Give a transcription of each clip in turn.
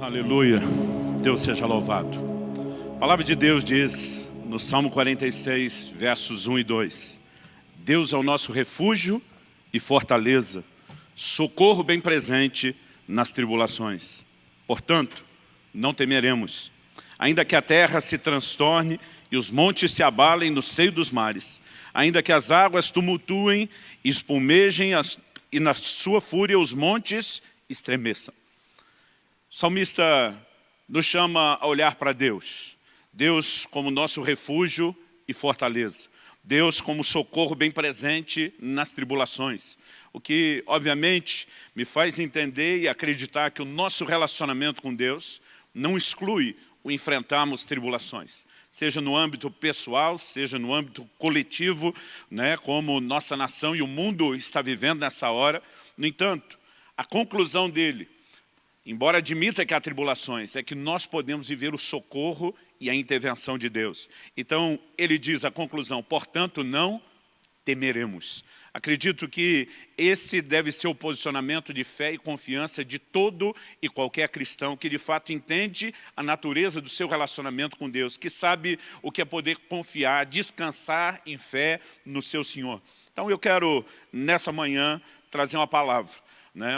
Aleluia, Deus seja louvado. A palavra de Deus diz no Salmo 46, versos 1 e 2: Deus é o nosso refúgio e fortaleza, socorro bem presente nas tribulações. Portanto, não temeremos, ainda que a terra se transtorne e os montes se abalem no seio dos mares, ainda que as águas tumultuem e espumejem e na sua fúria os montes estremeçam. O salmista nos chama a olhar para Deus. Deus como nosso refúgio e fortaleza. Deus como socorro bem presente nas tribulações. O que, obviamente, me faz entender e acreditar que o nosso relacionamento com Deus não exclui o enfrentarmos tribulações. Seja no âmbito pessoal, seja no âmbito coletivo, como nossa nação e o mundo está vivendo nessa hora. No entanto, a conclusão dele, embora admita que há tribulações, é que nós podemos viver o socorro e a intervenção de Deus. Então, ele diz a conclusão: portanto, não temeremos. Acredito que esse deve ser o posicionamento de fé e confiança de todo e qualquer cristão que de fato entende a natureza do seu relacionamento com Deus, que sabe o que é poder confiar, descansar em fé no seu Senhor. Então eu quero, nessa manhã, trazer uma palavra.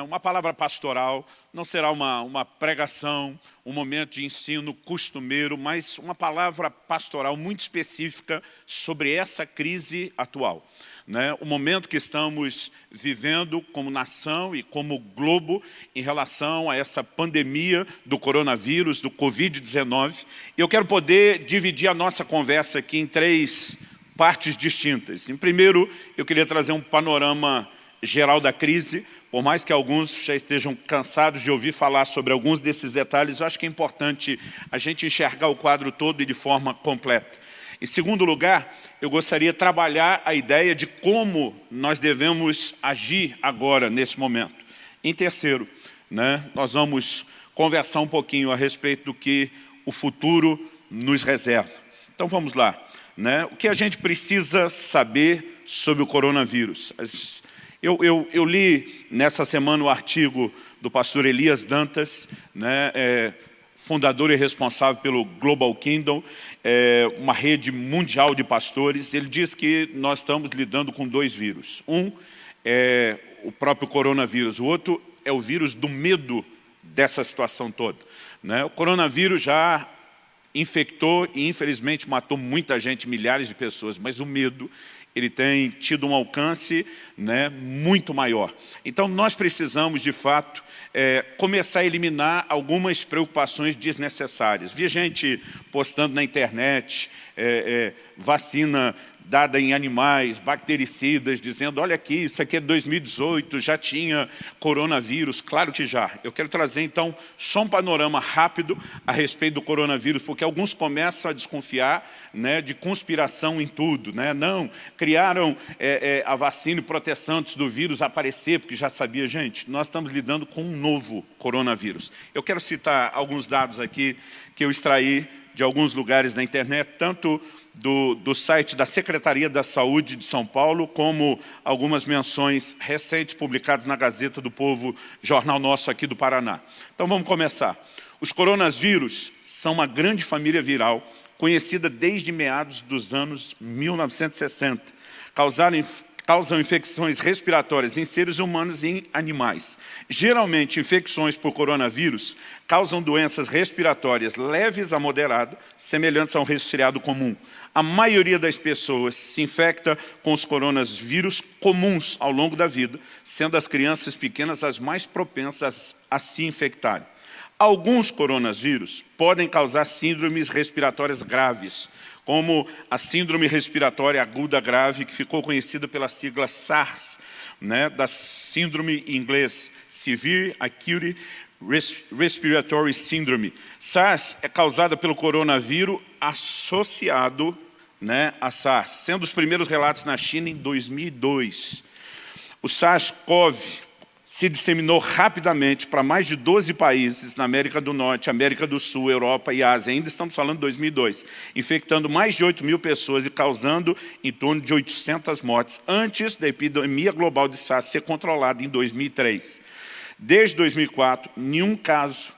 Uma palavra pastoral, não será uma pregação, um momento de ensino costumeiro, mas uma palavra pastoral muito específica sobre essa crise atual. O momento que estamos vivendo como nação e como globo em relação a essa pandemia do coronavírus, do Covid-19. E eu quero poder dividir a nossa conversa aqui em 3 partes distintas. Em primeiro, eu queria trazer um panorama geral da crise, por mais que alguns já estejam cansados de ouvir falar sobre alguns desses detalhes, eu acho que é importante a gente enxergar o quadro todo e de forma completa. Em segundo lugar, eu gostaria de trabalhar a ideia de como nós devemos agir agora, nesse momento. Em terceiro, nós vamos conversar um pouquinho a respeito do que o futuro nos reserva. Então vamos lá. O que a gente precisa saber sobre o coronavírus? Eu li nessa semana o artigo do pastor Elias Dantas, fundador e responsável pelo Global Kingdom, uma rede mundial de pastores. Ele diz que nós estamos lidando com 2 vírus. Um é o próprio coronavírus, o outro é o vírus do medo dessa situação toda. O coronavírus já infectou e infelizmente matou muita gente, milhares de pessoas, mas o medo, ele tem tido um alcance muito maior. Então nós precisamos de fato começar a eliminar algumas preocupações desnecessárias. Vi gente postando na internet vacina dada em animais, bactericidas, dizendo: olha aqui, isso aqui é 2018, já tinha coronavírus. Claro que já. Eu quero trazer então só um panorama rápido a respeito do coronavírus, porque alguns começam a desconfiar de conspiração em tudo. Não, criaram a vacina e proteção antes do vírus aparecer, porque já sabia. Gente, nós estamos lidando com um novo coronavírus. Eu quero citar alguns dados aqui que eu extraí de alguns lugares na internet, tanto do site da Secretaria da Saúde de São Paulo, como algumas menções recentes publicadas na Gazeta do Povo, jornal nosso aqui do Paraná. Então vamos começar. Os coronavírus são uma grande família viral, conhecida desde meados dos anos 1960. Causam infecções respiratórias em seres humanos e em animais. Geralmente, infecções por coronavírus causam doenças respiratórias leves a moderada, semelhantes a um resfriado comum. A maioria das pessoas se infecta com os coronavírus comuns ao longo da vida, sendo as crianças pequenas as mais propensas a se infectarem. Alguns coronavírus podem causar síndromes respiratórias graves, como a síndrome respiratória aguda grave, que ficou conhecida pela sigla SARS, da síndrome em inglês, Severe Acute Respiratory Syndrome. SARS é causada pelo coronavírus associado a SARS, sendo os primeiros relatos na China em 2002. O SARS-CoV se disseminou rapidamente para mais de 12 países na América do Norte, América do Sul, Europa e Ásia. Ainda estamos falando de 2002, infectando mais de 8 mil pessoas e causando em torno de 800 mortes, antes da epidemia global de SARS ser controlada em 2003. Desde 2004, nenhum caso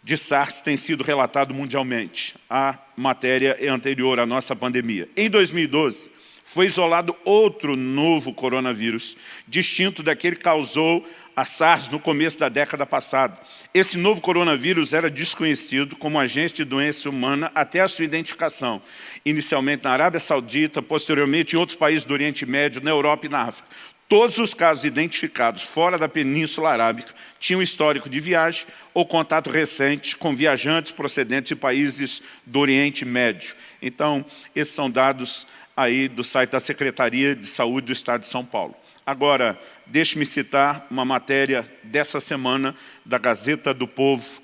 de SARS tem sido relatado mundialmente. A matéria é anterior à nossa pandemia. Em 2012, foi isolado outro novo coronavírus, distinto daquele que causou a SARS no começo da década passada. Esse novo coronavírus era desconhecido como agente de doença humana até a sua identificação, inicialmente na Arábia Saudita, posteriormente em outros países do Oriente Médio, na Europa e na África. Todos os casos identificados fora da Península Arábica tinham histórico de viagem ou contato recente com viajantes procedentes de países do Oriente Médio. Então, esses são dados aí do site da Secretaria de Saúde do Estado de São Paulo. Agora, deixe-me citar uma matéria dessa semana da Gazeta do Povo,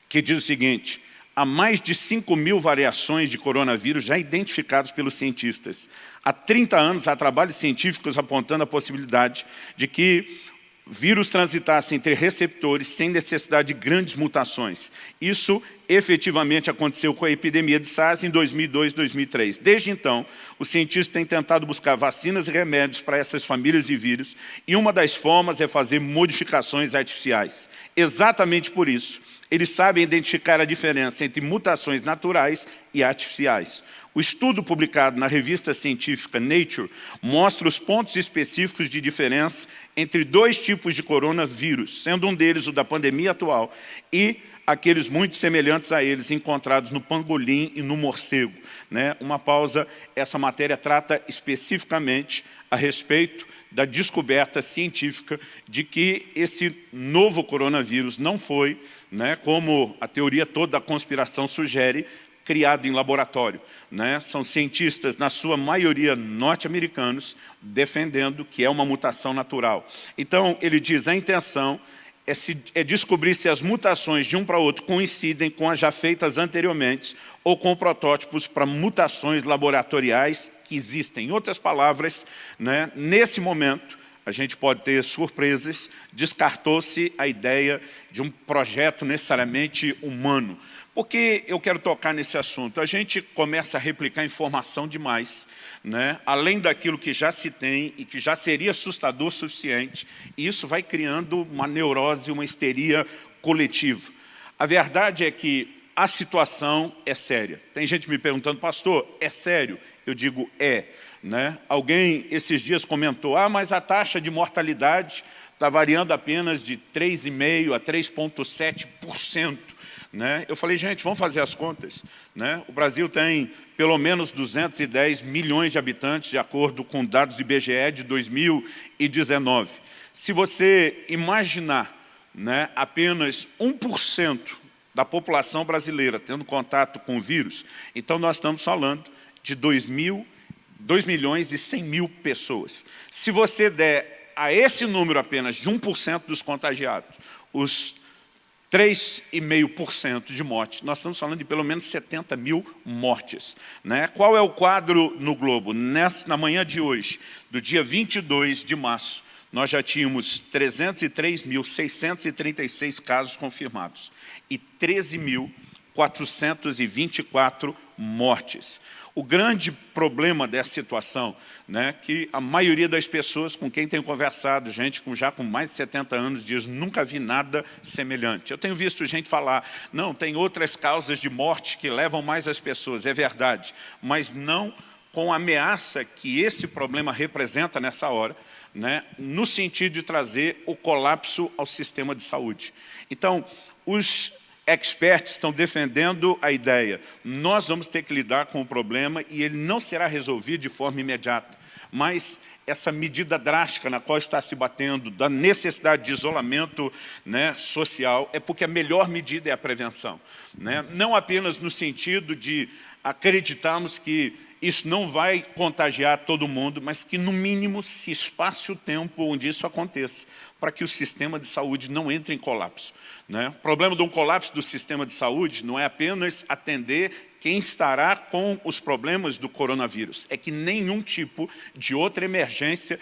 que diz o seguinte: há mais de 5.000 variações de coronavírus já identificados pelos cientistas. Há 30 anos há trabalhos científicos apontando a possibilidade de que vírus transitassem entre receptores sem necessidade de grandes mutações. Isso efetivamente aconteceu com a epidemia de SARS em 2002 e 2003. Desde então, os cientistas têm tentado buscar vacinas e remédios para essas famílias de vírus, e uma das formas é fazer modificações artificiais. Exatamente por isso, eles sabem identificar a diferença entre mutações naturais e artificiais. O estudo publicado na revista científica Nature mostra os pontos específicos de diferença entre dois tipos de coronavírus, sendo um deles o da pandemia atual e aqueles muito semelhantes a eles encontrados no pangolim e no morcego. Uma pausa, essa matéria trata especificamente a respeito da descoberta científica de que esse novo coronavírus não foi, como a teoria toda da conspiração sugere, criado em laboratório. São cientistas, na sua maioria norte-americanos, defendendo que é uma mutação natural. Então, ele diz, a intenção é descobrir se as mutações de um para outro coincidem com as já feitas anteriormente ou com protótipos para mutações laboratoriais que existem. Em outras palavras, nesse momento, a gente pode ter surpresas, descartou-se a ideia de um projeto necessariamente humano. Por que eu quero tocar nesse assunto? A gente começa a replicar informação demais, além daquilo que já se tem e que já seria assustador o suficiente, e isso vai criando uma neurose, uma histeria coletiva. A verdade é que a situação é séria. Tem gente me perguntando, pastor, é sério? Eu digo, é. Alguém esses dias comentou, mas a taxa de mortalidade está variando apenas de 3,5% a 3,7%. Eu falei, gente, vamos fazer as contas. O Brasil tem pelo menos 210 milhões de habitantes, de acordo com dados do IBGE de 2019. Se você imaginar apenas 1% da população brasileira tendo contato com o vírus, então nós estamos falando de 2 milhões e 100 mil pessoas. Se você der a esse número apenas de 1% dos contagiados, os 3,5% de mortes, nós estamos falando de pelo menos 70 mil mortes. Qual é o quadro no globo? Na manhã de hoje, do dia 22 de março, nós já tínhamos 303.636 casos confirmados e 13.424 mortes. O grande problema dessa situação, que a maioria das pessoas com quem tenho conversado, gente já com mais de 70 anos, diz, nunca vi nada semelhante. Eu tenho visto gente falar, não, tem outras causas de morte que levam mais as pessoas, é verdade, mas não com a ameaça que esse problema representa nessa hora, no sentido de trazer o colapso ao sistema de saúde. Então, os experts estão defendendo a ideia, nós vamos ter que lidar com o problema e ele não será resolvido de forma imediata, mas essa medida drástica na qual está se batendo, da necessidade de isolamento social, é porque a melhor medida é a prevenção. Não apenas no sentido de acreditarmos que isso não vai contagiar todo mundo, mas que, no mínimo, se espace o tempo onde isso aconteça, para que o sistema de saúde não entre em colapso. O problema de um colapso do sistema de saúde não é apenas atender quem estará com os problemas do coronavírus, é que nenhum tipo de outra emergência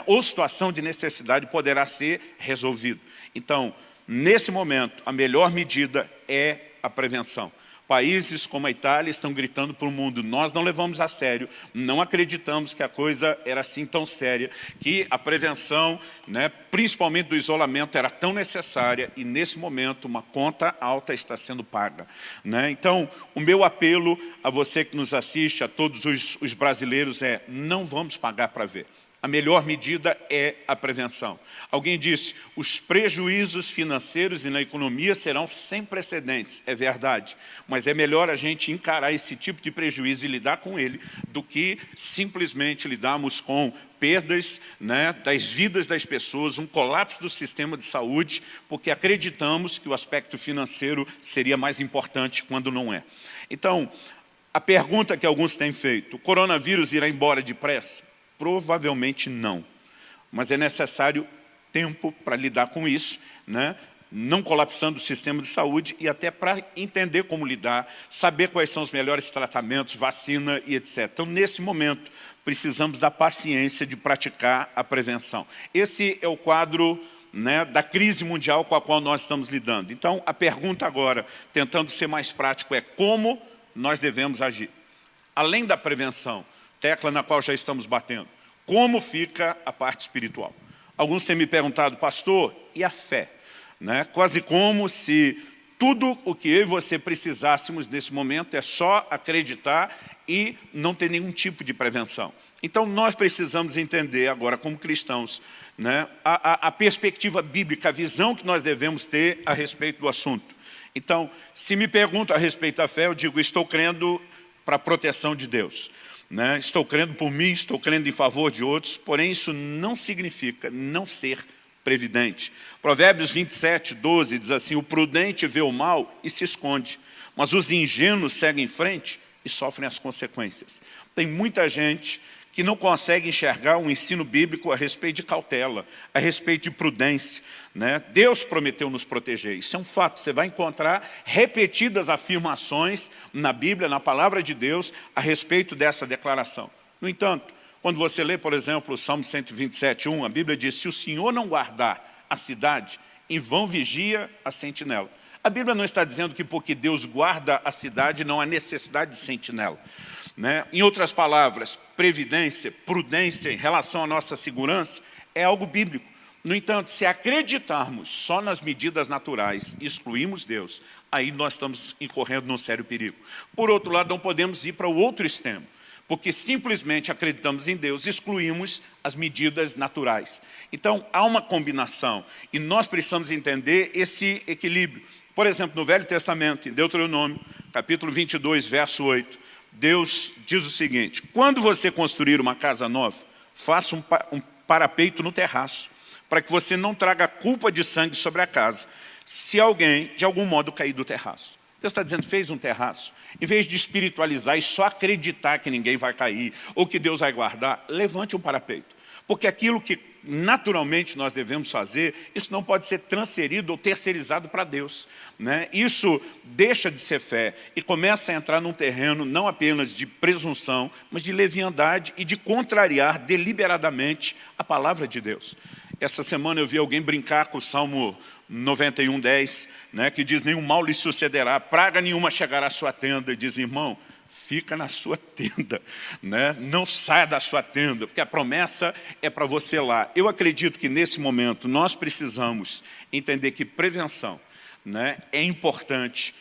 ou situação de necessidade poderá ser resolvido. Então, nesse momento, a melhor medida é a prevenção. Países como a Itália estão gritando para o mundo, nós não levamos a sério, não acreditamos que a coisa era assim tão séria, que a prevenção, né, principalmente do isolamento, era tão necessária e nesse momento uma conta alta está sendo paga. Né? Então, o meu apelo a você que nos assiste, a todos os brasileiros é, não vamos pagar para ver. A melhor medida é a prevenção. Alguém disse, os prejuízos financeiros e na economia serão sem precedentes. É verdade, mas é melhor a gente encarar esse tipo de prejuízo e lidar com ele do que simplesmente lidarmos com perdas, né, das vidas das pessoas, um colapso do sistema de saúde, porque acreditamos que o aspecto financeiro seria mais importante quando não é. Então, a pergunta que alguns têm feito, o coronavírus irá embora depressa? Provavelmente não, mas é necessário tempo para lidar com isso, né? Não colapsando o sistema de saúde e até para entender como lidar, saber quais são os melhores tratamentos, vacina e etc. Então, nesse momento, precisamos da paciência de praticar a prevenção. Esse é o quadro, né, da crise mundial com a qual nós estamos lidando. Então, a pergunta agora, tentando ser mais prático, é como nós devemos agir. Além da prevenção, tecla na qual já estamos batendo. Como fica a parte espiritual? Alguns têm me perguntado, pastor, e a fé? Né? Quase como se tudo o que eu e você precisássemos nesse momento é só acreditar e não ter nenhum tipo de prevenção. Então, nós precisamos entender agora, como cristãos, né, a perspectiva bíblica, a visão que nós devemos ter a respeito do assunto. Então, se me perguntam a respeito da fé, eu digo, estou crendo para a proteção de Deus. Né? Estou crendo por mim, estou crendo em favor de outros, porém isso não significa não ser previdente. Provérbios 27, 12 diz assim, o prudente vê o mal e se esconde, mas os ingênuos seguem em frente e sofrem as consequências. Tem muita gente que não consegue enxergar um ensino bíblico a respeito de cautela, a respeito de prudência. Né? Deus prometeu nos proteger, isso é um fato. Você vai encontrar repetidas afirmações na Bíblia, na palavra de Deus, a respeito dessa declaração. No entanto, quando você lê, por exemplo, o Salmo 127, 1, a Bíblia diz, se o Senhor não guardar a cidade, em vão vigia a sentinela. A Bíblia não está dizendo que porque Deus guarda a cidade, não há necessidade de sentinela. Né? Em outras palavras, previdência, prudência em relação à nossa segurança é algo bíblico. No entanto, se acreditarmos só nas medidas naturais e excluirmos Deus, aí nós estamos incorrendo num sério perigo. Por outro lado, não podemos ir para o outro extremo, porque simplesmente acreditamos em Deus, excluímos as medidas naturais. Então, há uma combinação e nós precisamos entender esse equilíbrio. Por exemplo, no Velho Testamento, em Deuteronômio, capítulo 22, verso 8, Deus diz o seguinte, quando você construir uma casa nova, faça um parapeito no terraço, para que você não traga culpa de sangue sobre a casa, se alguém, de algum modo, cair do terraço. Deus está dizendo, fez um terraço. Em vez de espiritualizar e só acreditar que ninguém vai cair, ou que Deus vai guardar, levante um parapeito. Porque aquilo que naturalmente nós devemos fazer, isso não pode ser transferido ou terceirizado para Deus. Né? Isso deixa de ser fé e começa a entrar num terreno não apenas de presunção, mas de leviandade e de contrariar deliberadamente a palavra de Deus. Essa semana eu vi alguém brincar com o Salmo 91, 10, né, que diz, nenhum mal lhe sucederá, praga nenhuma chegará à sua tenda. E diz, irmão, fica na sua tenda, né? Não saia da sua tenda, porque a promessa é para você lá. Eu acredito que nesse momento nós precisamos entender que prevenção, né, é importante.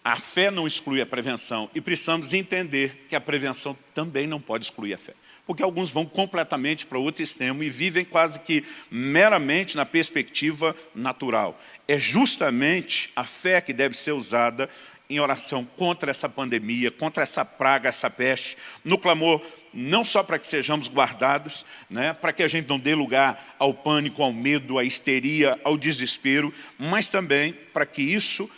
A fé não exclui a prevenção e precisamos entender que a prevenção também não pode excluir a fé. Porque alguns vão completamente para outro extremo e vivem quase que meramente na perspectiva natural. É justamente a fé que deve ser usada em oração contra essa pandemia, contra essa praga, essa peste, no clamor não só para que sejamos guardados, né, para que a gente não dê lugar ao pânico, ao medo, à histeria, ao desespero, mas também para que isso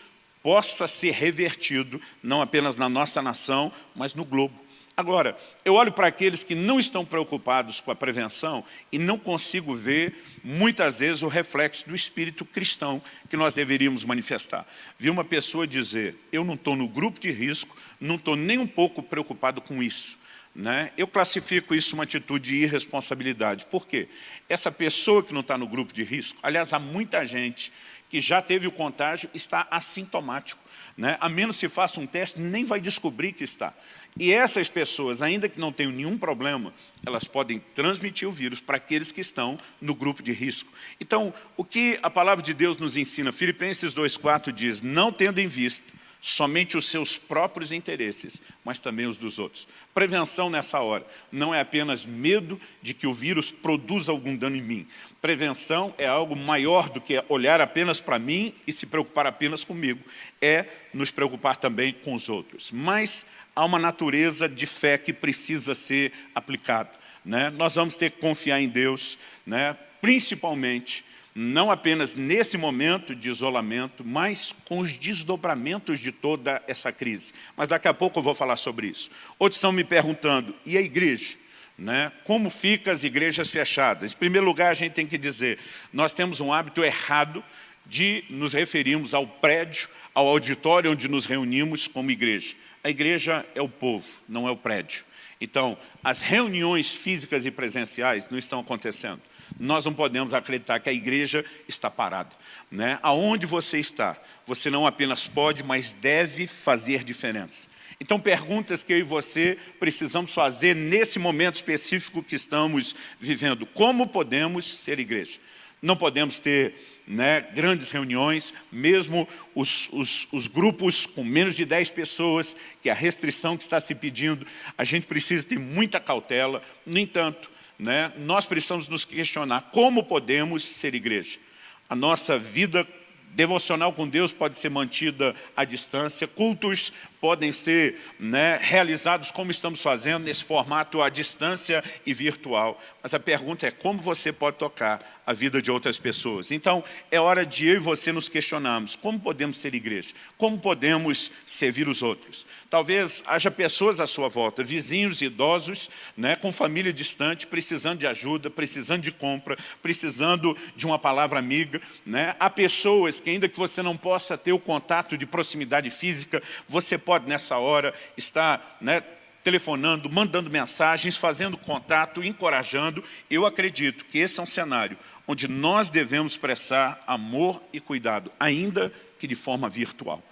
possa ser revertido, não apenas na nossa nação, mas no globo. Agora, eu olho para aqueles que não estão preocupados com a prevenção e não consigo ver, muitas vezes, o reflexo do espírito cristão que nós deveríamos manifestar. Vi uma pessoa dizer, eu não estou no grupo de risco, não estou nem um pouco preocupado com isso. Né? Eu classifico isso uma atitude de irresponsabilidade. Por quê? Essa pessoa que não está no grupo de risco, aliás, há muita gente que já teve o contágio está assintomático, né? A menos que faça um teste, nem vai descobrir que está. E essas pessoas, ainda que não tenham nenhum problema, elas podem transmitir o vírus para aqueles que estão no grupo de risco. Então, o que a palavra de Deus nos ensina? Filipenses 2,4 diz, não tendo em vista somente os seus próprios interesses, mas também os dos outros. Prevenção nessa hora não é apenas medo de que o vírus produza algum dano em mim. Prevenção é algo maior do que olhar apenas para mim e se preocupar apenas comigo. É nos preocupar também com os outros. Mas há uma natureza de fé que precisa ser aplicada, né? Nós vamos ter que confiar em Deus, né? Principalmente não apenas nesse momento de isolamento, mas com os desdobramentos de toda essa crise. Mas daqui a pouco eu vou falar sobre isso. Outros estão me perguntando, e a igreja? Né? Como ficam as igrejas fechadas? Em primeiro lugar, a gente tem que dizer, nós temos um hábito errado de nos referirmos ao prédio, ao auditório onde nos reunimos como igreja. A igreja é o povo, não é o prédio. Então, as reuniões físicas e presenciais não estão acontecendo. Nós não podemos acreditar que a igreja está parada, né? Aonde você está, você não apenas pode, mas deve fazer diferença. Então, perguntas que eu e você precisamos fazer nesse momento específico que estamos vivendo. Como podemos ser igreja? Não podemos ter, né, grandes reuniões, mesmo os grupos com menos de 10 pessoas, que é a restrição que está se pedindo, a gente precisa ter muita cautela. No entanto, né, nós precisamos nos questionar como podemos ser igreja. A nossa vida devocional com Deus pode ser mantida à distância, cultos podem ser, né, realizados como estamos fazendo, nesse formato à distância e virtual. Mas a pergunta é como você pode tocar a vida de outras pessoas. Então, é hora de eu e você nos questionarmos como podemos ser igreja, como podemos servir os outros. Talvez haja pessoas à sua volta, vizinhos idosos, né, com família distante, precisando de ajuda, precisando de compra, precisando de uma palavra amiga, né? Há pessoas que, ainda que você não possa ter o contato de proximidade física, você pode nessa hora estar, né, telefonando, mandando mensagens, fazendo contato, encorajando. Eu acredito que esse é um cenário onde nós devemos prestar amor e cuidado, ainda que de forma virtual.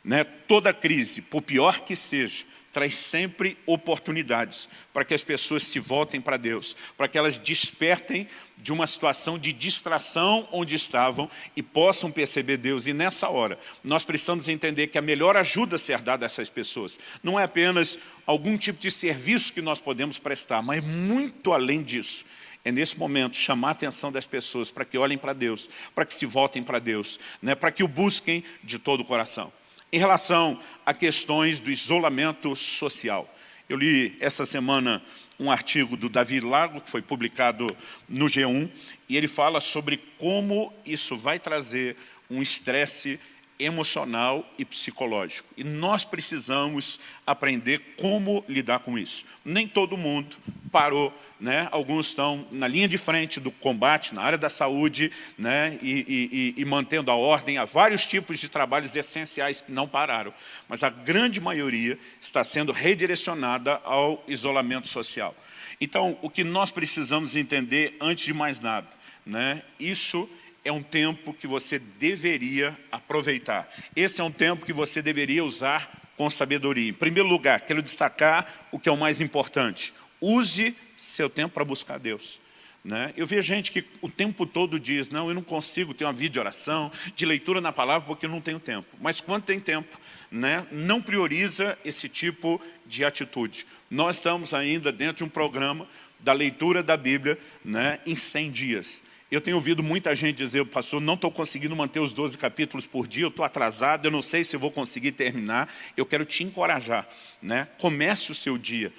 Né? Toda crise, por pior que seja, traz sempre oportunidades para que as pessoas se voltem para Deus, para que elas despertem de uma situação de distração onde estavam e possam perceber Deus. E nessa hora, nós precisamos entender que a melhor ajuda a ser dada a essas pessoas não é apenas algum tipo de serviço que nós podemos prestar, mas muito além disso. É nesse momento chamar a atenção das pessoas para que olhem para Deus, para que se voltem para Deus, né? Para que o busquem de todo o coração. Em relação a questões do isolamento social, eu li essa semana um artigo do Davi Lago, que foi publicado no G1, e ele fala sobre como isso vai trazer um estresse emocional e psicológico. E nós precisamos aprender como lidar com isso. Nem todo mundo parou, né? Alguns estão na linha de frente do combate, na área da saúde, né? E mantendo a ordem. Há vários tipos de trabalhos essenciais que não pararam, mas a grande maioria está sendo redirecionada ao isolamento social. Então, o que nós precisamos entender, antes de mais nada, né? Isso é um tempo que você deveria aproveitar. Esse é um tempo que você deveria usar com sabedoria. Em primeiro lugar, quero destacar o que é o mais importante. Use seu tempo para buscar Deus. Né? Eu vejo gente que o tempo todo diz, não, eu não consigo ter uma vida de oração, de leitura na palavra, porque eu não tenho tempo. Mas quando tem tempo, né, não prioriza esse tipo de atitude. Nós estamos ainda dentro de um programa da leitura da Bíblia, né, em 100 dias. Eu tenho ouvido muita gente dizer, pastor, não estou conseguindo manter os 12 capítulos por dia, eu estou atrasado, eu não sei se eu vou conseguir terminar. Eu quero te encorajar, né? Comece o seu dia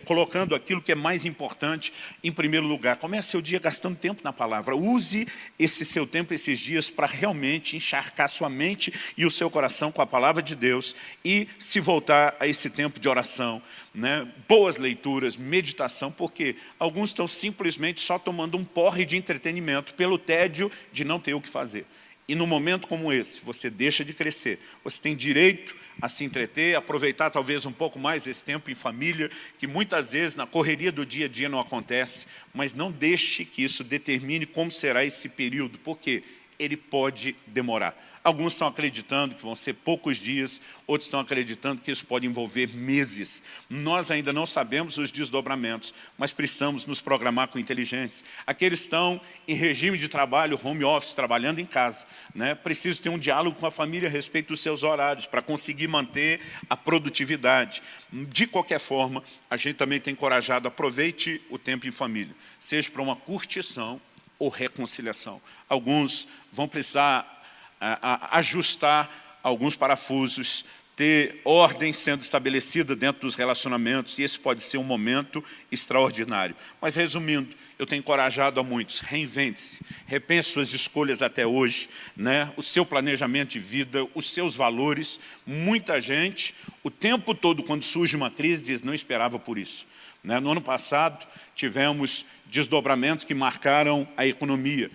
colocando aquilo que é mais importante em primeiro lugar. Comece o seu dia gastando tempo na palavra. Use esse seu tempo, esses dias, para realmente encharcar sua mente e o seu coração com a palavra de Deus e se voltar a esse tempo de oração, né? Boas leituras, meditação, porque alguns estão simplesmente só tomando um porre de entretenimento pelo tédio de não ter o que fazer. E num momento como esse, você deixa de crescer. Você tem direito a se entreter, aproveitar talvez um pouco mais esse tempo em família, que muitas vezes na correria do dia a dia não acontece, mas não deixe que isso determine como será esse período, porque ele pode demorar. Alguns estão acreditando que vão ser poucos dias, outros estão acreditando que isso pode envolver meses. Nós ainda não sabemos os desdobramentos, mas precisamos nos programar com inteligência. Aqueles que estão em regime de trabalho, home office, trabalhando em casa, né? Precisam ter um diálogo com a família a respeito dos seus horários, para conseguir manter a produtividade. De qualquer forma, a gente também tem encorajado, aproveite o tempo em família, seja para uma curtição ou reconciliação. Alguns vão precisar ajustar alguns parafusos, ter ordem sendo estabelecida dentro dos relacionamentos, e esse pode ser um momento extraordinário. Mas resumindo, eu tenho encorajado a muitos, reinvente-se, repense suas escolhas até hoje, né? O seu planejamento de vida, os seus valores. Muita gente, o tempo todo, quando surge uma crise, diz, não esperava por isso. No ano passado, tivemos desdobramentos que marcaram a economia.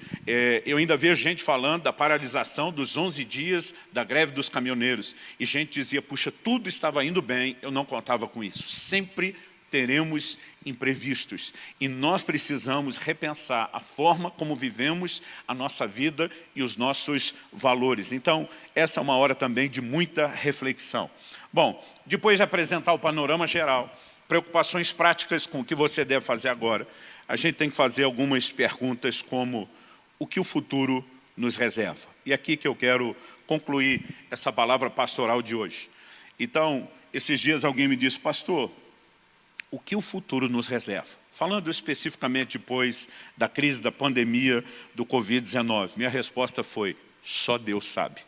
Eu ainda vejo gente falando da paralisação dos 11 dias da greve dos caminhoneiros. E gente dizia, puxa, tudo estava indo bem, eu não contava com isso. Sempre teremos imprevistos. E nós precisamos repensar a forma como vivemos a nossa vida e os nossos valores. Então, essa é uma hora também de muita reflexão. Bom, depois de apresentar o panorama geral, preocupações práticas com o que você deve fazer agora, a gente tem que fazer algumas perguntas como o que o futuro nos reserva. E aqui que eu quero concluir essa palavra pastoral de hoje. Então, esses dias alguém me disse, pastor, o que o futuro nos reserva? Falando especificamente depois da crise da pandemia do Covid-19, minha resposta foi, só Deus sabe,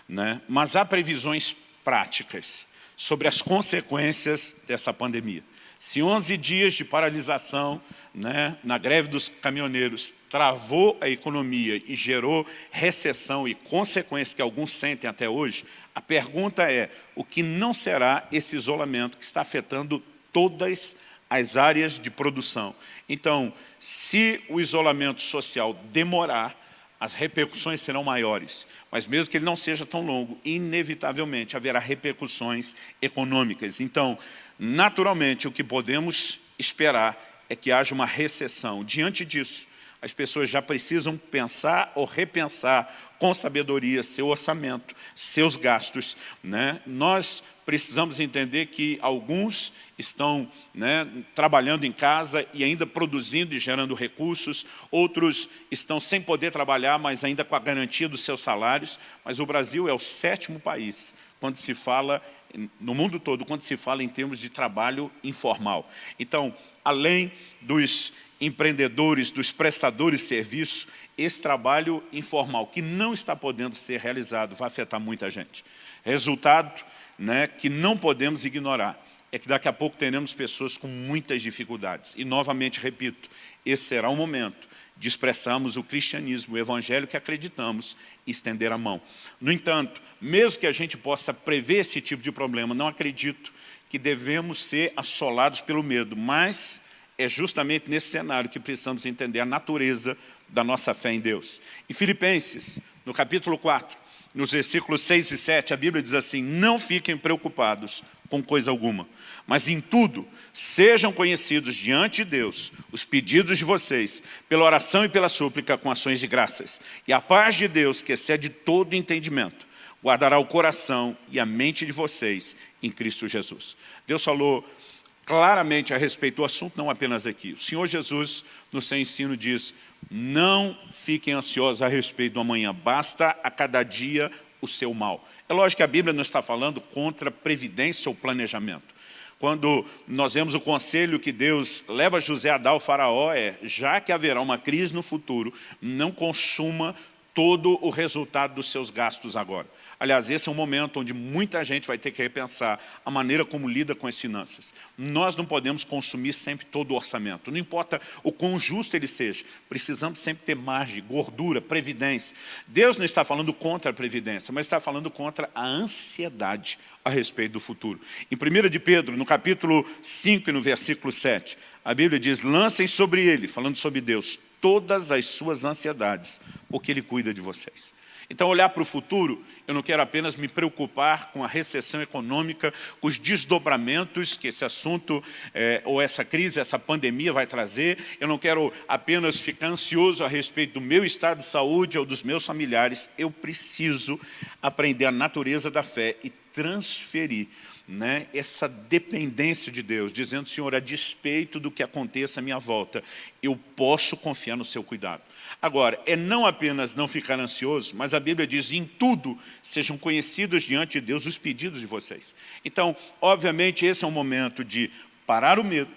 né? Mas há previsões práticas sobre as consequências dessa pandemia. Se 11 dias de paralisação, né, na greve dos caminhoneiros travou a economia e gerou recessão e consequências que alguns sentem até hoje, a pergunta é, o que não será esse isolamento que está afetando todas as áreas de produção? Então, se o isolamento social demorar, as repercussões serão maiores, mas mesmo que ele não seja tão longo, inevitavelmente haverá repercussões econômicas. Então, naturalmente, o que podemos esperar é que haja uma recessão. Diante disso, as pessoas já precisam pensar ou repensar com sabedoria seu orçamento, seus gastos, né? Nós precisamos entender que alguns estão, né, trabalhando em casa e ainda produzindo e gerando recursos, outros estão sem poder trabalhar, mas ainda com a garantia dos seus salários. Mas o Brasil é o 7º país quando se fala, no mundo todo, quando se fala em termos de trabalho informal. Então, além dos empreendedores, dos prestadores de serviços, esse trabalho informal que não está podendo ser realizado vai afetar muita gente. Resultado, né, que não podemos ignorar é que daqui a pouco teremos pessoas com muitas dificuldades. E novamente repito, esse será o momento de expressarmos o cristianismo, o evangelho que acreditamos e estender a mão. No entanto, mesmo que a gente possa prever esse tipo de problema, não acredito que devemos ser assolados pelo medo, mas é justamente nesse cenário que precisamos entender a natureza da nossa fé em Deus. Em Filipenses, no capítulo 4, nos versículos 6 e 7, a Bíblia diz assim, não fiquem preocupados com coisa alguma, mas em tudo sejam conhecidos diante de Deus os pedidos de vocês, pela oração e pela súplica com ações de graças. E a paz de Deus, que excede todo entendimento, guardará o coração e a mente de vocês em Cristo Jesus. Deus falou claramente a respeito do assunto, não apenas aqui. O Senhor Jesus, no seu ensino, diz, não fiquem ansiosos a respeito do amanhã, basta a cada dia o seu mal. É lógico que a Bíblia não está falando contra previdência ou planejamento. Quando nós vemos o conselho que Deus leva José a dar ao faraó, já que haverá uma crise no futuro, não consuma todo o resultado dos seus gastos agora. Aliás, esse é um momento onde muita gente vai ter que repensar a maneira como lida com as finanças. Nós não podemos consumir sempre todo o orçamento, não importa o quão justo ele seja, precisamos sempre ter margem, gordura, previdência. Deus não está falando contra a previdência, mas está falando contra a ansiedade a respeito do futuro. Em 1 de Pedro, no capítulo 5 e no versículo 7, a Bíblia diz, lancem sobre ele, falando sobre Deus, todas as suas ansiedades, porque Ele cuida de vocês. Então, olhar para o futuro, eu não quero apenas me preocupar com a recessão econômica, com os desdobramentos que esse assunto, ou essa crise, essa pandemia vai trazer. Eu não quero apenas ficar ansioso a respeito do meu estado de saúde ou dos meus familiares. Eu preciso aprender a natureza da fé e transferir, né, essa dependência de Deus, dizendo: Senhor, a despeito do que aconteça à minha volta, eu posso confiar no seu cuidado. Agora, é não apenas não ficar ansioso, mas a Bíblia diz: em tudo sejam conhecidos diante de Deus os pedidos de vocês. Então, obviamente, esse é um momento de parar o medo,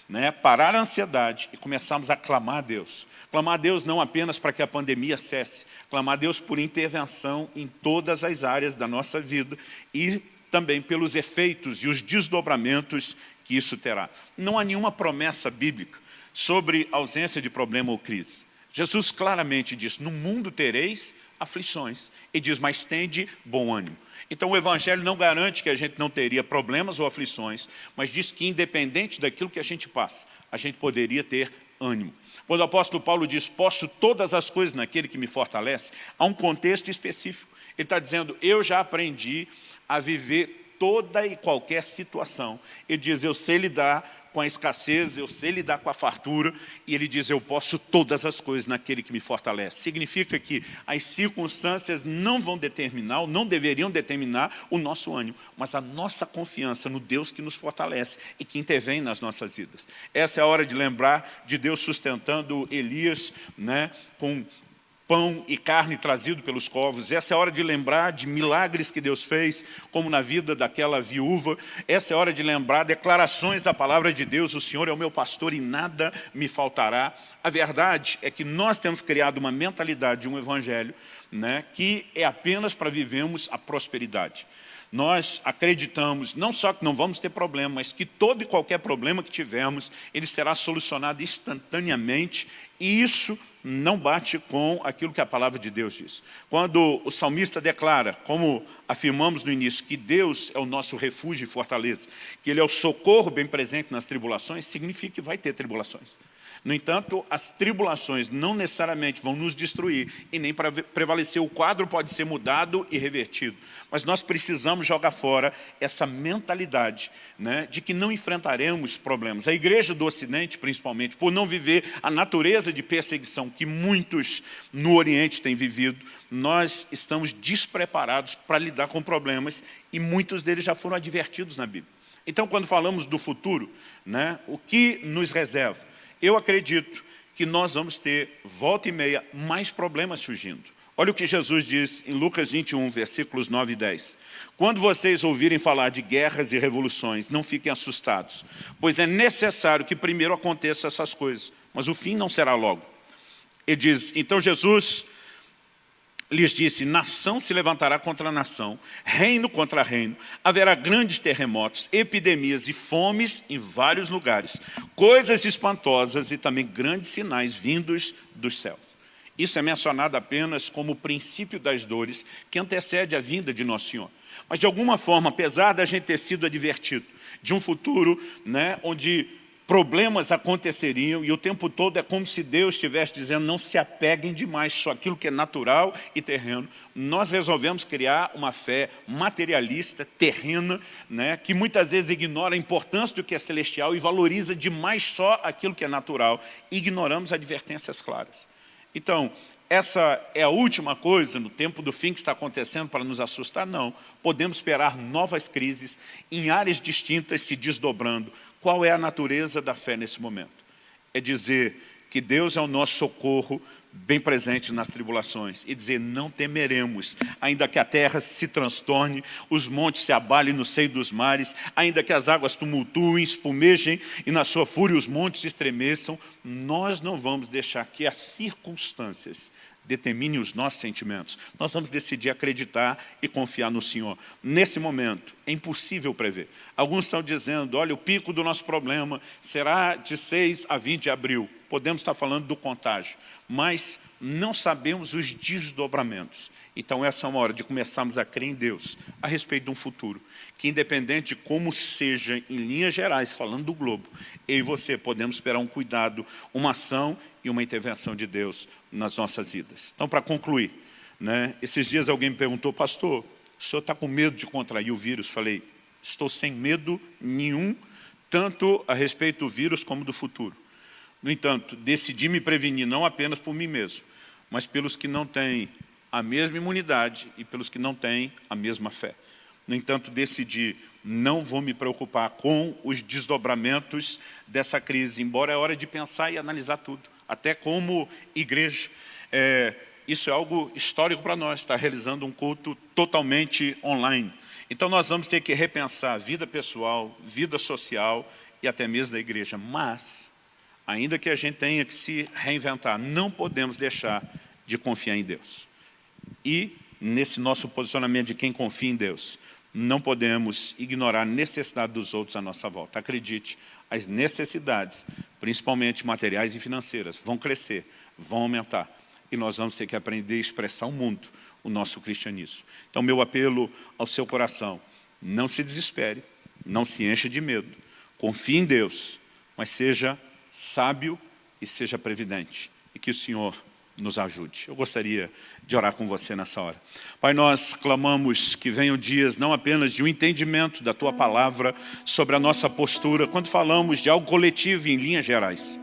né, parar a ansiedade e começarmos a clamar a Deus. Clamar a Deus não apenas para que a pandemia cesse, clamar a Deus por intervenção em todas as áreas da nossa vida e também pelos efeitos e os desdobramentos que isso terá. Não há nenhuma promessa bíblica sobre ausência de problema ou crise. Jesus claramente diz: no mundo tereis aflições. E diz: mas tende bom ânimo. Então o Evangelho não garante que a gente não teria problemas ou aflições, mas diz que independente daquilo que a gente passa, a gente poderia ter ânimo. Quando o apóstolo Paulo diz: posso todas as coisas naquele que me fortalece, há um contexto específico. Ele está dizendo: eu já aprendi a viver toda e qualquer situação. Ele diz: eu sei lidar com a escassez, eu sei lidar com a fartura. E ele diz: eu posso todas as coisas naquele que me fortalece. Significa que as circunstâncias não vão determinar, ou não deveriam determinar o nosso ânimo, mas a nossa confiança no Deus que nos fortalece e que intervém nas nossas vidas. Essa é a hora de lembrar de Deus sustentando Elias, né, com pão e carne trazido pelos corvos. Essa é a hora de lembrar de milagres que Deus fez, como na vida daquela viúva. Essa é a hora de lembrar declarações da palavra de Deus: o Senhor é o meu pastor e nada me faltará. A verdade é que nós temos criado uma mentalidade de um evangelho, né, que é apenas para vivermos a prosperidade. Nós acreditamos não só que não vamos ter problema, mas que todo e qualquer problema que tivermos, ele será solucionado instantaneamente, e isso não bate com aquilo que a palavra de Deus diz. Quando o salmista declara, como afirmamos no início, que Deus é o nosso refúgio e fortaleza, que Ele é o socorro bem presente nas tribulações, significa que vai ter tribulações. No entanto, as tribulações não necessariamente vão nos destruir e nem para prevalecer. O quadro pode ser mudado e revertido. Mas nós precisamos jogar fora essa mentalidade, né, de que não enfrentaremos problemas. A igreja do Ocidente, principalmente, por não viver a natureza de perseguição que muitos no Oriente têm vivido, nós estamos despreparados para lidar com problemas e muitos deles já foram advertidos na Bíblia. Então, quando falamos do futuro, né, o que nos reserva? Eu acredito que nós vamos ter, volta e meia, mais problemas surgindo. Olha o que Jesus diz em Lucas 21, versículos 9 e 10. Quando vocês ouvirem falar de guerras e revoluções, não fiquem assustados, pois é necessário que primeiro aconteçam essas coisas, mas o fim não será logo. Ele diz: então Jesus lhes disse: nação se levantará contra nação, reino contra reino, haverá grandes terremotos, epidemias e fomes em vários lugares, coisas espantosas e também grandes sinais vindos dos céus. Isso é mencionado apenas como o princípio das dores que antecede a vinda de Nosso Senhor. Mas de alguma forma, apesar da gente ter sido advertido de um futuro, né, onde problemas aconteceriam, e o tempo todo é como se Deus estivesse dizendo: não se apeguem demais só aquilo que é natural e terreno. Nós resolvemos criar uma fé materialista, terrena, né, que muitas vezes ignora a importância do que é celestial e valoriza demais só aquilo que é natural. Ignoramos advertências claras. Então, essa é a última coisa no tempo do fim que está acontecendo para nos assustar? Não. Podemos esperar novas crises em áreas distintas se desdobrando. Qual é a natureza da fé nesse momento? É dizer que Deus é o nosso socorro bem presente nas tribulações. E dizer: não temeremos, ainda que a terra se transtorne, os montes se abalem no seio dos mares, ainda que as águas tumultuem, espumejem e na sua fúria os montes estremeçam, nós não vamos deixar que as circunstâncias determine os nossos sentimentos. Nós vamos decidir acreditar e confiar no Senhor. Nesse momento, é impossível prever. Alguns estão dizendo: olha, o pico do nosso problema será de 6 a 20 de abril. Podemos estar falando do contágio, mas não sabemos os desdobramentos. Então essa é uma hora de começarmos a crer em Deus a respeito de um futuro, que independente de como seja, em linhas gerais, falando do globo, eu e você podemos esperar um cuidado, uma ação e uma intervenção de Deus nas nossas vidas. Então, para concluir, né? Esses dias alguém me perguntou, pastor, o senhor está com medo de contrair o vírus? Falei, estou sem medo nenhum, tanto a respeito do vírus como do futuro. No entanto, decidi me prevenir não apenas por mim mesmo, mas pelos que não têm a mesma imunidade e pelos que não têm a mesma fé. No entanto, decidi, não vou me preocupar com os desdobramentos dessa crise, embora é hora de pensar e analisar tudo, até como igreja. Isso é algo histórico para nós, estar realizando um culto totalmente online. Então nós vamos ter que repensar a vida pessoal, vida social e até mesmo da igreja. Mas, ainda que a gente tenha que se reinventar, não podemos deixar de confiar em Deus. E, nesse nosso posicionamento de quem confia em Deus, não podemos ignorar a necessidade dos outros à nossa volta. Acredite, as necessidades, principalmente materiais e financeiras, vão crescer, vão aumentar. E nós vamos ter que aprender a expressar ao mundo o nosso cristianismo. Então, meu apelo ao seu coração, não se desespere, não se encha de medo, confie em Deus, mas seja sábio e seja previdente. E que o Senhor nos ajude. Eu gostaria de orar com você nessa hora. Pai, nós clamamos que venham dias não apenas de um entendimento da Tua Palavra sobre a nossa postura, quando falamos de algo coletivo em linhas gerais.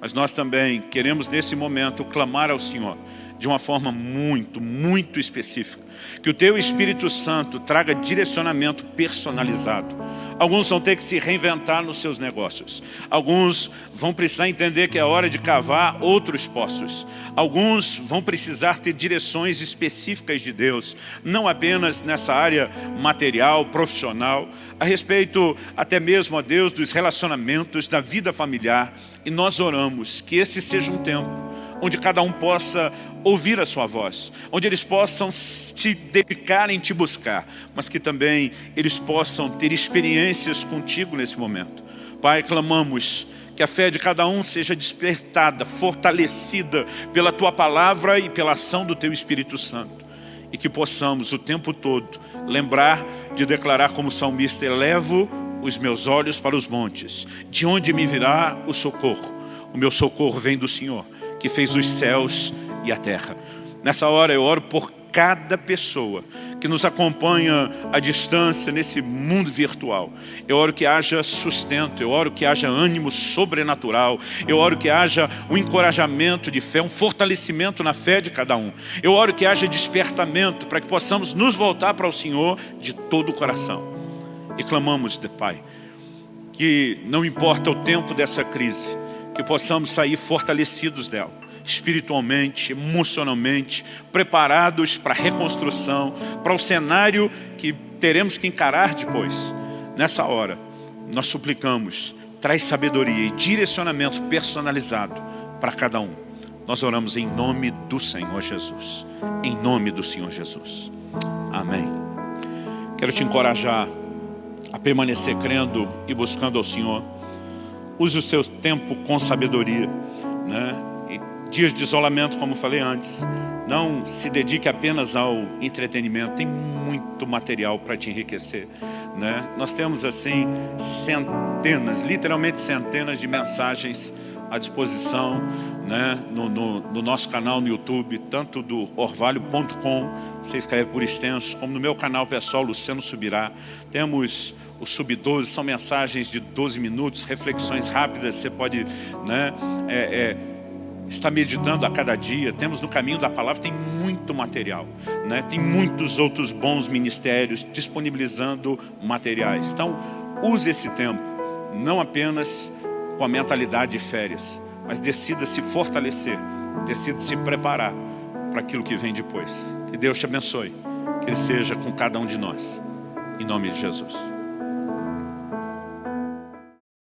Mas nós também queremos nesse momento clamar ao Senhor de uma forma muito específica. Que o Teu Espírito Santo traga direcionamento personalizado. Alguns vão ter que se reinventar nos seus negócios. Alguns vão precisar entender que é hora de cavar outros poços. Alguns vão precisar ter direções específicas de Deus, não apenas nessa área material, profissional, a respeito até mesmo, ó Deus, dos relacionamentos, da vida familiar. E nós oramos que esse seja um tempo onde cada um possa ouvir a sua voz, onde eles possam se dedicar em te buscar, mas que também eles possam ter experiências contigo nesse momento. Pai, clamamos que a fé de cada um seja despertada, fortalecida pela Tua Palavra e pela ação do Teu Espírito Santo. E que possamos o tempo todo lembrar de declarar como salmista, elevo os meus olhos para os montes, de onde me virá o socorro? O meu socorro vem do Senhor, que fez os céus e a terra. Nessa hora eu oro por cada pessoa que nos acompanha à distância nesse mundo virtual. Eu oro que haja sustento, eu oro que haja ânimo sobrenatural, eu oro que haja um encorajamento de fé, um fortalecimento na fé de cada um. Eu oro que haja despertamento para que possamos nos voltar para o Senhor de todo o coração. E clamamos, Pai, que não importa o tempo dessa crise, que possamos sair fortalecidos dela, espiritualmente, emocionalmente, preparados para a reconstrução, para o cenário que teremos que encarar depois. Nessa hora, nós suplicamos, traz sabedoria e direcionamento personalizado para cada um. Nós oramos em nome do Senhor Jesus. Em nome do Senhor Jesus. Amém. Quero te encorajar a permanecer crendo e buscando ao Senhor. Use o seu tempo com sabedoria, né? E dias de isolamento, como falei antes, não se dedique apenas ao entretenimento. Tem muito material para te enriquecer, né? Nós temos assim centenas, literalmente centenas de mensagens à disposição, né? no nosso canal no YouTube, tanto do orvalho.com, você escreve por extenso, como no meu canal pessoal, Luciano Subirá. Temos o Sub-12, são mensagens de 12 minutos, reflexões rápidas, você pode, né, estar meditando a cada dia. Temos no Caminho da Palavra, tem muito material, né? Tem muitos outros bons ministérios disponibilizando materiais. Então, use esse tempo, não apenas com a mentalidade de férias, mas decida se fortalecer, decida se preparar para aquilo que vem depois. Que Deus te abençoe, que Ele seja com cada um de nós, em nome de Jesus.